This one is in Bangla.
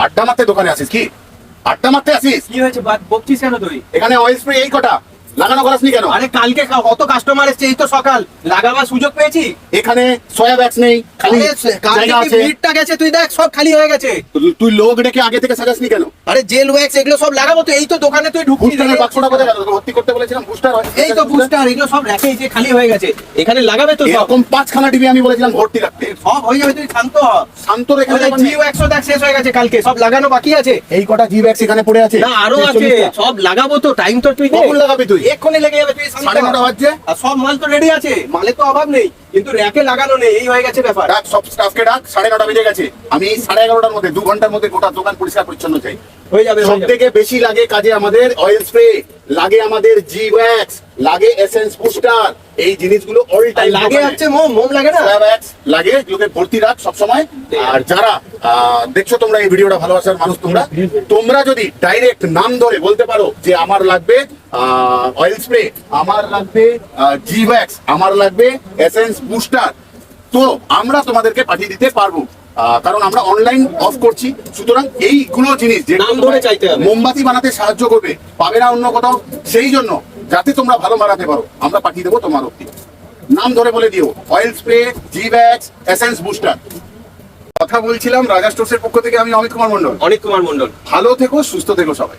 আড্ডা মারতে দোকানে আসিস কি? আড্ডা মারতে আসিস? কি হয়েছে বকছিস কেন তুই? এখানে অয়েল স্প্রে এই কটা লাগানো করাসনি কেন? আরে কালকে কত কাস্টমার এসেছে, এই তো সকাল লাগাবার সুযোগ পেয়েছি। এখানে সয়া ব্যাগস নেই, খালি জায়গা আছে। ভিড়টা গেছে, তুই দেখ সব খালি হয়ে গেছে। তুই লোক ডেকে আগে থেকে সাজাসনি কেন? আরে জেল ওয়্যাক্স এগুলো সব লাগাবো তো, এই তো দোকানে তুই ঢুকছিস। বুস্টারের বাক্সটা কোথায় গেল? তোকে ভর্তি করতে বলেছিলাম বুস্টার। এই তো বুস্টার, এগুলো সব রেখে যে খালি হয়ে গেছে, এখানে লাগাবে তো সব। এরকম 5খানা টিভি আমি বলেছিলাম ভর্তি রাখতে। সব হয়ে যাবে, তুই শান্ত হ। শান্ত রেখে জি ওয়্যাক্সও দেখ শেষ হয়ে গেছে, কালকে সব লাগানো বাকি আছে। এই কটা জি ব্যাগস এখানে পড়ে আছে। না আরো আছে, সব লাগাবো তো, টাইম তো তুই কখন লাগাবি তুই? এক্ষুনি লেগে যাবে, তুই শান্ত হ। 9:30 বাজছে। আর সব মাল তো রেডি আছে, মালে তো অভাব নেই, কিন্তু র্যাকে লাগানো নেই, এই হয়ে গেছে ব্যাপার। ডাক সব স্টাফকে ডাক, 9:30 বেজে গেছে। আমি 11:30টার মধ্যে 2 ঘন্টার মধ্যে গোটা দোকান পরিষ্কার পরিচ্ছন্ন চাই। হয়ে যাবে। সব থেকে বেশি লাগে কাজে আমাদের অয়েল স্প্রে, লাগে আমাদের জি ওয়্যাক্স, লাগে এসেন্স বুস্টার। এই জিনিসগুলো অল টাইম লাগে হচ্ছে মোম লাগে না, ওয়্যাক্স লাগে, এগুলোকে ভর্তি রাখ সব সময়। আর যারা দেখছো তোমরা এই ভিডিওটা, ভালোবাসার মানুষ তোমরা যদি ডাইরেক্ট নাম ধরে বলতে পারো যে আমার লাগবে অয়েল স্প্রে, আমার লাগবে জি ওয়্যাক্স, আমার লাগবে এসেন্স বুস্টার, তো আমরা তোমাদেরকে পাঠিয়ে দিতে পারবো। কারণ আমরা অনলাইন অফ করছি, সুতরাং এইগুলো জিনিস যে নাম ধরে চাইতে হবে। মোমবাতি বানাতে সাহায্য করবে, পাবে না অন্য কোথাও। সেই জন্য যাতে তোমরা ভালো বানাতে পারো, আমরা পাঠিয়ে দেবো তোমার অব্দি। নাম ধরে বলে দিও, অয়েল স্প্রে, জি ওয়্যাক্স, এসেন্স বুস্টার। কথা বলছিলাম রাজা স্টোর্সের পক্ষ থেকে, আমি অমিত কুমার মন্ডল। অনিক কুমার মন্ডল। ভালো থেকো, সুস্থ থেকো সবাই।